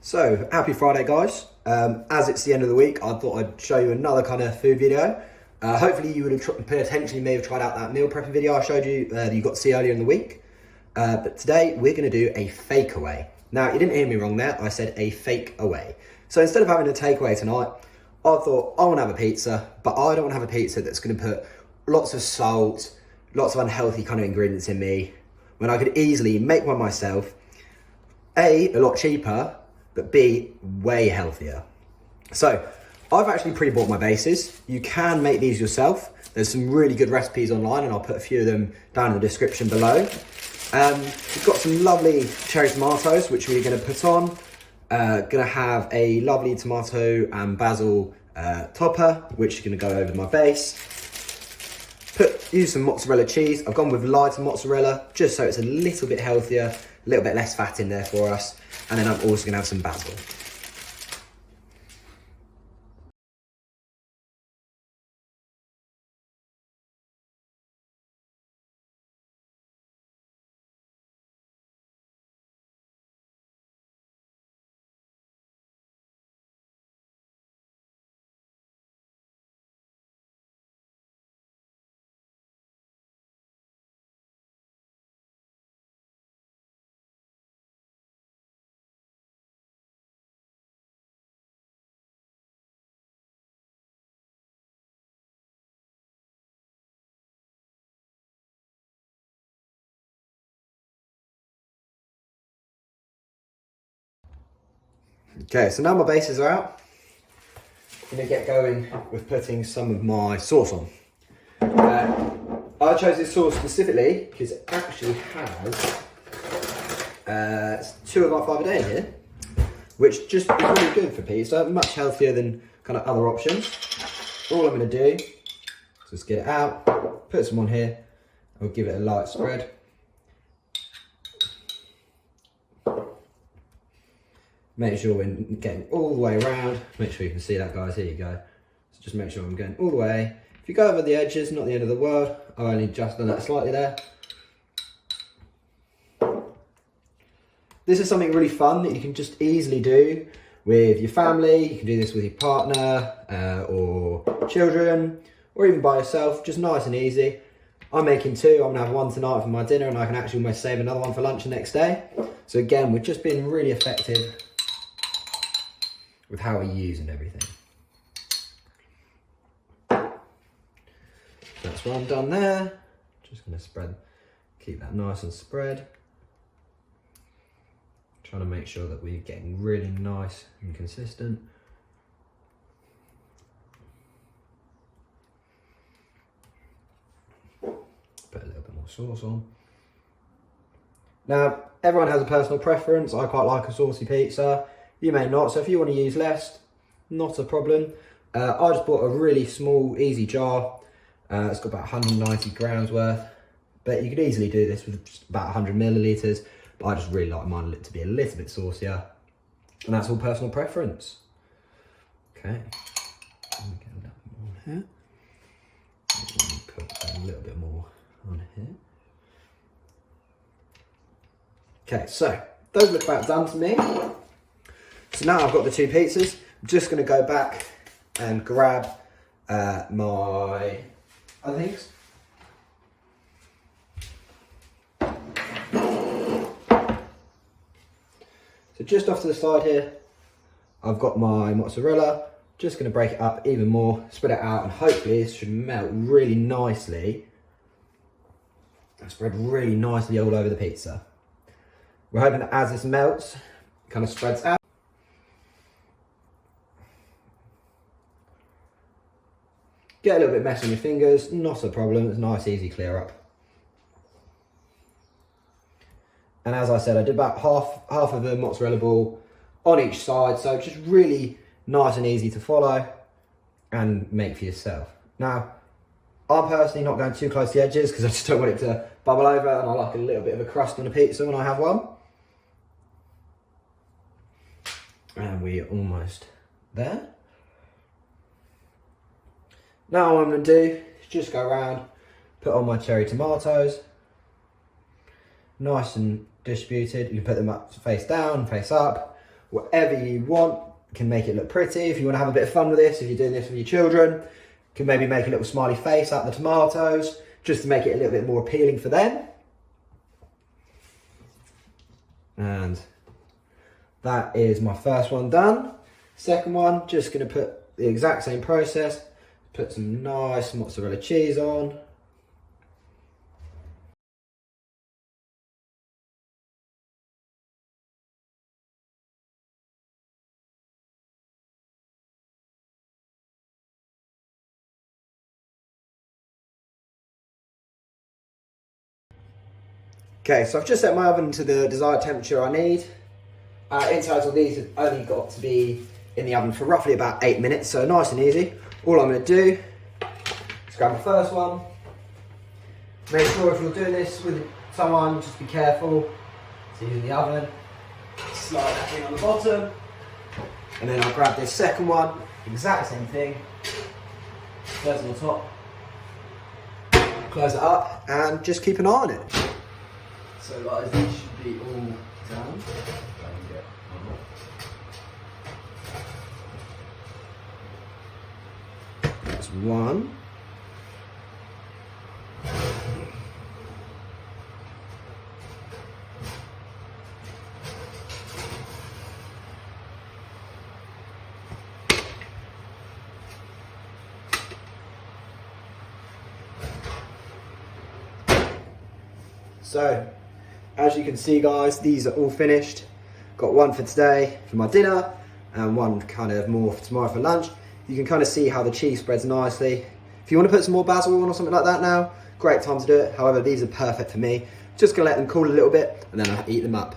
So, happy Friday guys. As it's the end of the week, I thought I'd show you another kind of food video. Hopefully you would have potentially may have tried out that meal prepping video I showed you that you got to see earlier in the week. But today we're gonna do a fake away. Now, you didn't hear me wrong there, I said a fake away. So instead of having a takeaway tonight, I thought I wanna have a pizza, but I don't wanna have a pizza that's gonna put lots of salt, lots of unhealthy kind of ingredients in me, when I could easily make one myself, A, a lot cheaper, but B, way healthier. So I've actually pre-bought my bases. You can make these yourself. There's some really good recipes online and I'll put a few of them down in the description below. We've got some lovely cherry tomatoes, which we're gonna put on. Gonna have a lovely tomato and basil topper, which is gonna go over my base. Use some mozzarella cheese. I've gone with lighter mozzarella, just so it's a little bit healthier, a little bit less fat in there for us. And then I'm also gonna have some basil. Okay, so now my bases are out, I'm gonna get going with putting some of my sauce on. I chose this sauce specifically because it actually has 2 of our 5 a day in here, which just is really good for pizza, much healthier than kind of other options. All I'm gonna do is just get it out, put some on here, I'll give it a light spread. Make sure we're getting all the way around. Make sure you can see that, guys. Here you go. So just make sure I'm going all the way. If you go over the edges, not the end of the world. I've only just done that slightly there. This is something really fun that you can just easily do with your family. You can do this with your partner or children, or even by yourself. Just nice and easy. I'm making 2. I'm gonna have 1 tonight for my dinner, and I can actually almost save another one for lunch the next day. So again, we're just being really effective with how we use and everything. That's what I'm done there. Just gonna spread, keep that nice and spread. Trying to make sure that we're getting really nice and consistent. Put a little bit more sauce on. Now, everyone has a personal preference. I quite like a saucy pizza. You may not, so if you want to use less, not a problem. I just bought a really small, easy jar. It's got about 190 grams worth, but you could easily do this with just about 100 millilitres, but I just really like mine to be a little bit saucier, and that's all personal preference. Okay, let me get a little bit more on here. Let me put a little bit more on here. Okay, so those look about done to me. So now I've got the 2 pizzas. I'm just going to go back and grab my other things. So just off to the side here, I've got my mozzarella. Just going to break it up even more, spread it out, and hopefully this should melt really nicely. And spread really nicely all over the pizza. We're hoping that as this melts, it kind of spreads out. Get a little bit messy on your fingers, not a problem, it's nice, easy clear up. And as I said, I did about half of the mozzarella ball on each side, so just really nice and easy to follow and make for yourself. Now, I'm personally not going too close to the edges because I just don't want it to bubble over, and I like a little bit of a crust on a pizza when I have one. And we're almost there. Now what I'm going to do is just go around, put on my cherry tomatoes, nice and distributed. You can put them up face down, face up, whatever you want. You can make it look pretty. If you want to have a bit of fun with this, if you're doing this with your children, you can maybe make a little smiley face out of the tomatoes, just to make it a little bit more appealing for them. And that is my first one done. Second one, just going to put the exact same process. Put some nice mozzarella cheese on. Okay, so I've just set my oven to the desired temperature I need. In total, these have only got to be in the oven for roughly about 8 minutes, so nice and easy. All I'm going to do is grab my first one. Make sure if you're doing this with someone, just be careful. It's in the oven. Slide that in on the bottom. And then I'll grab this second one, exact same thing. First on the top. Close it up and just keep an eye on it. So guys, these should be all done. That's one. So, as you can see guys, these are all finished. Got one for today for my dinner and one kind of more for tomorrow for lunch. You can kind of see how the cheese spreads nicely. If you want to put some more basil on or something like that now, great time to do it. However, these are perfect for me. Just gonna let them cool a little bit and then I'll eat them up.